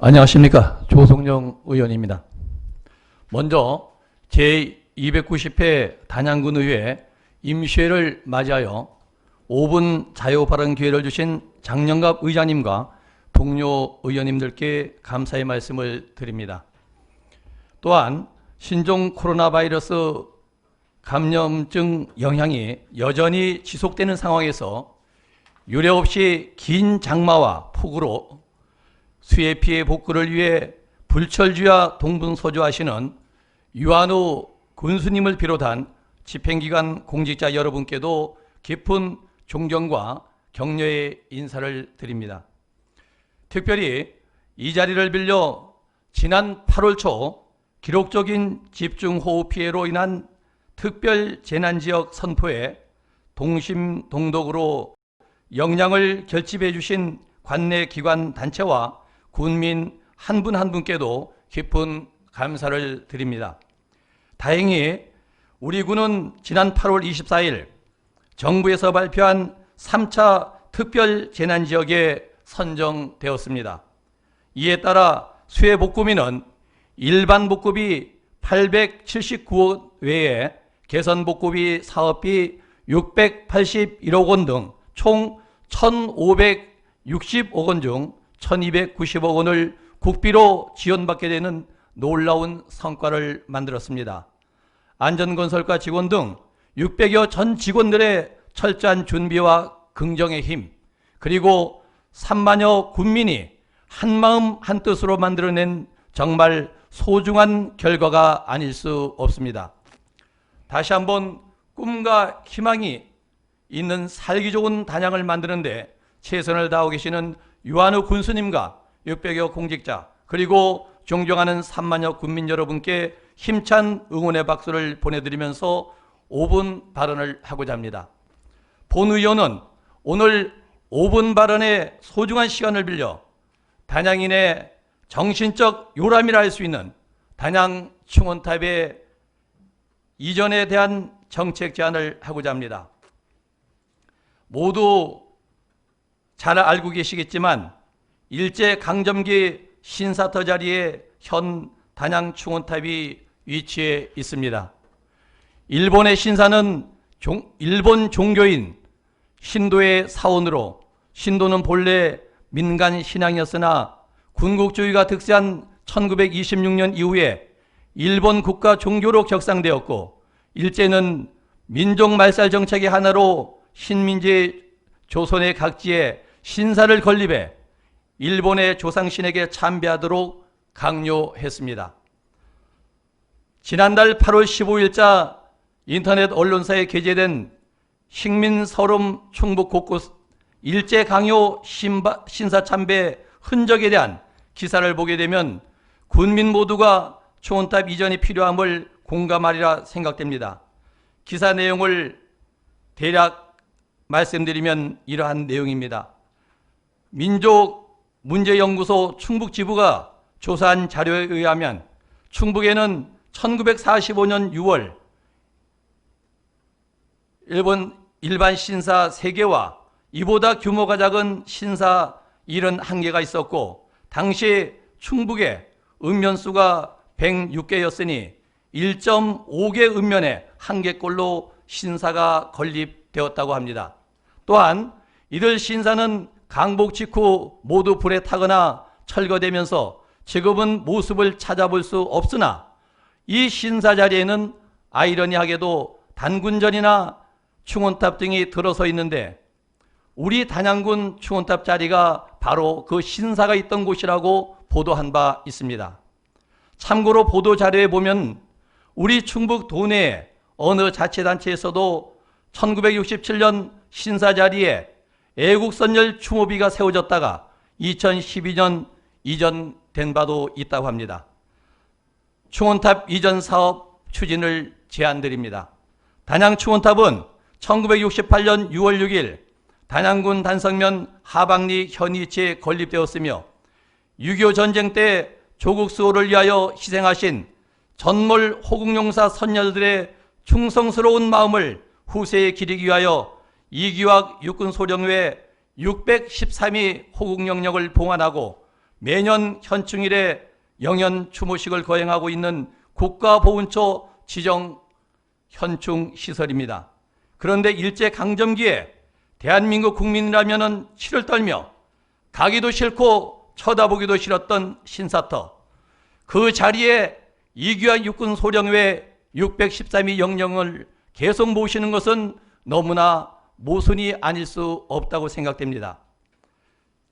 안녕하십니까. 조성영 의원입니다. 먼저 제290회 단양군 의회 임시회를 맞이하여 5분 자유 발언 기회를 주신 장영갑 의장님과 동료 의원님들께 감사의 말씀을 드립니다. 또한 신종 코로나 바이러스 감염증 영향이 여전히 지속되는 상황에서 유례 없이 긴 장마와 폭우로 수해 피해 복구를 위해 불철주야 동분서주하시는 유한우 군수님을 비롯한 집행기관 공직자 여러분께도 깊은 존경과 격려의 인사를 드립니다. 특별히 이 자리를 빌려 지난 8월 초 기록적인 집중호우 피해로 인한 특별재난지역 선포에 동심동독으로 역량을 결집해 주신 관내 기관 단체와 군민 한 분 한 분께도 깊은 감사를 드립니다. 다행히 우리 군은 지난 8월 24일 정부에서 발표한 3차 특별재난지역에 선정되었습니다. 이에 따라 수해 복구비는 일반 복구비 879억 외에 개선 복구비 사업비 681억 원 등 총 1,560억 원 중 1,290억 원을 국비로 지원받게 되는 놀라운 성과를 만들었습니다. 안전건설과 직원 등 600여 전 직원들의 철저한 준비와 긍정의 힘, 그리고 3만여 군민이 한마음 한뜻으로 만들어낸 정말 소중한 결과가 아닐 수 없습니다. 다시 한번 꿈과 희망이 있는 살기 좋은 단양을 만드는데 최선을 다하고 계시는 유한우 군수님과 600여 공직자 그리고 존경하는 3만여 군민 여러분께 힘찬 응원의 박수를 보내드리면서 5분 발언을 하고자 합니다. 본 의원은 오늘 5분 발언의 소중한 시간을 빌려 단양인의 정신적 요람이라 할 수 있는 단양 충원탑의 이전에 대한 정책 제안을 하고자 합니다. 모두 잘 알고 계시겠지만 일제강점기 신사터 자리에 현 단양 충원탑이 위치해 있습니다. 일본의 신사는 일본 종교인 신도의 사원으로, 신도는 본래 민간 신앙이었으나 군국주의가 득세한 1926년 이후에 일본 국가 종교로 격상되었고, 일제는 민족 말살 정책의 하나로 신민지 조선의 각지에 신사를 건립해 일본의 조상신에게 참배하도록 강요했습니다. 지난달 8월 15일자 인터넷 언론사에 게재된 식민서름 충북 곳곳 일제 강요 신사 참배 흔적에 대한 기사를 보게 되면 군민 모두가 충원탑 이전이 필요함을 공감하리라 생각됩니다. 기사 내용을 대략 말씀드리면 이러한 내용입니다. 민족문제연구소 충북지부가 조사한 자료에 의하면 충북에는 1945년 6월 일반 신사 3개와 이보다 규모가 작은 신사 71개가 있었고, 당시 충북의 읍면수가 106개였으니 1.5개 읍면에 1개꼴로 신사가 건립되었다고 합니다. 또한 이들 신사는 강복 직후 모두 불에 타거나 철거되면서 지금은 모습을 찾아볼 수 없으나 이 신사 자리에는 아이러니하게도 단군전이나 충원탑 등이 들어서 있는데 우리 단양군 충원탑 자리가 바로 그 신사가 있던 곳이라고 보도한 바 있습니다. 참고로 보도 자료에 보면 우리 충북 도내의 어느 자치단체에서도 1967년 신사 자리에 애국선열 추모비가 세워졌다가 2012년 이전된 바도 있다고 합니다. 충원탑 이전 사업 추진을 제안드립니다. 단양 충원탑은 1968년 6월 6일 단양군 단성면 하방리 현위치에 건립되었으며 6.25 전쟁 때 조국 수호를 위하여 희생하신 전몰 호국용사 선열들의 충성스러운 마음을 후세에 기리기 위하여 이기학 육군소령회 613위 호국영령을 봉안하고 매년 현충일에 영연 추모식을 거행하고 있는 국가보훈처 지정 현충시설입니다. 그런데 일제강점기에 대한민국 국민이라면 치를 떨며 가기도 싫고 쳐다보기도 싫었던 신사터, 그 자리에 이규환 육군 소령의 613위 영령을 계속 모시는 것은 너무나 모순이 아닐 수 없다고 생각됩니다.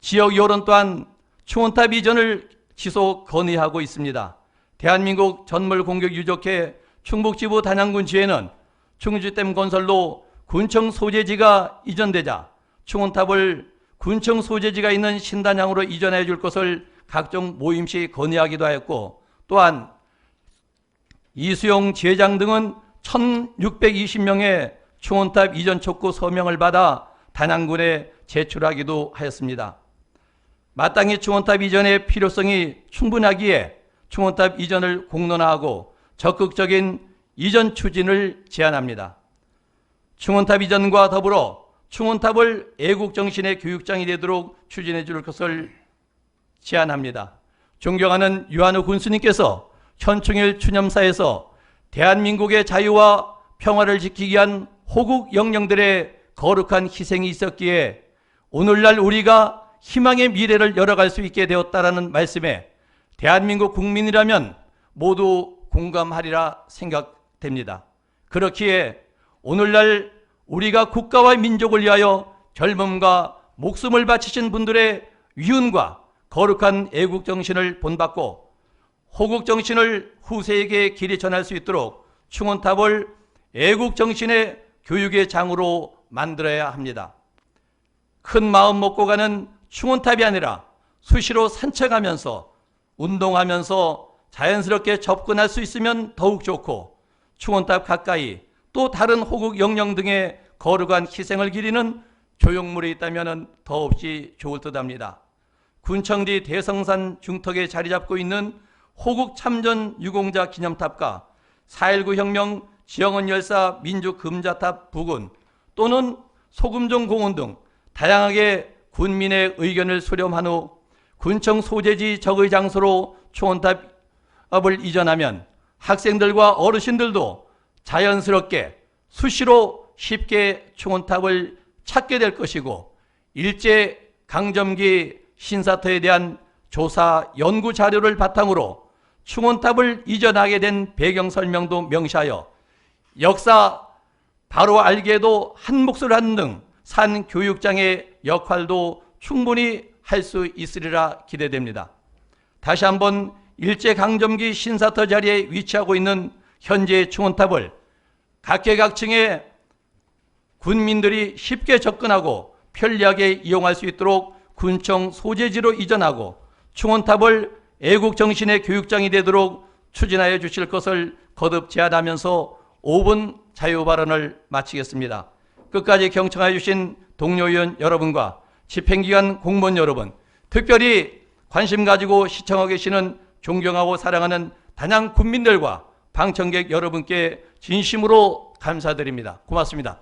지역 여론 또한 충원탑 이전을 지속 건의하고 있습니다. 대한민국 전몰 공격 유적해 충북지부 단양군 지회는 충주댐 건설로 군청 소재지가 이전되자 충원탑을 군청 소재지가 있는 신단양으로 이전해 줄 것을 각종 모임시 건의하기도 하였고, 또한 이수용 지회장 등은 1620명의 충원탑 이전 촉구 서명을 받아 단양군에 제출하기도 하였습니다. 마땅히 충원탑 이전의 필요성이 충분하기에 충원탑 이전을 공론화하고 적극적인 이전 추진을 제안합니다. 충원탑 이전과 더불어 충원탑을 애국정신의 교육장이 되도록 추진해 줄 것을 제안합니다. 존경하는 유한우 군수님께서 현충일 추념사에서 대한민국의 자유와 평화를 지키기 위한 호국 영령들의 거룩한 희생이 있었기에 오늘날 우리가 희망의 미래를 열어갈 수 있게 되었다라는 말씀에 대한민국 국민이라면 모두 공감하리라 생각됩니다. 그렇기에 오늘날 우리가 국가와 민족을 위하여 젊음과 목숨을 바치신 분들의 위훈과 거룩한 애국정신을 본받고 호국정신을 후세에게 길이 전할 수 있도록 충원탑을 애국정신의 교육의 장으로 만들어야 합니다. 큰 마음 먹고 가는 충원탑이 아니라 수시로 산책하면서 운동하면서 자연스럽게 접근할 수 있으면 더욱 좋고, 충원탑 가까이 또 다른 호국 영령 등의 거룩한 희생을 기리는 조형물이 있다면 더없이 좋을 듯합니다. 군청리 대성산 중턱에 자리 잡고 있는 호국 참전 유공자 기념탑과 4.19 혁명 지영원 열사 민주금자탑 부근 또는 소금정 공원 등 다양하게 군민의 의견을 수렴한 후 군청 소재지 적의 장소로 충원탑을 이전하면 학생들과 어르신들도 자연스럽게 수시로 쉽게 충원탑을 찾게 될 것이고, 일제 강점기 신사터에 대한 조사 연구 자료를 바탕으로 충원탑을 이전하게 된 배경 설명도 명시하여 역사 바로 알기에도 한 몫을 하는 등 산 교육장의 역할도 충분히 할 수 있으리라 기대됩니다. 다시 한번 일제강점기 신사터 자리에 위치하고 있는 현재의 충원탑을 각계각층의 군민들이 쉽게 접근하고 편리하게 이용할 수 있도록 군청 소재지로 이전하고 충원탑을 애국정신의 교육장이 되도록 추진하여 주실 것을 거듭 제안하면서 5분 자유발언을 마치겠습니다. 끝까지 경청해 주신 동료위원 여러분과 집행기관 공무원 여러분, 특별히 관심 가지고 시청하고 계시는 존경하고 사랑하는 단양 군민들과 방청객 여러분께 진심으로 감사드립니다. 고맙습니다.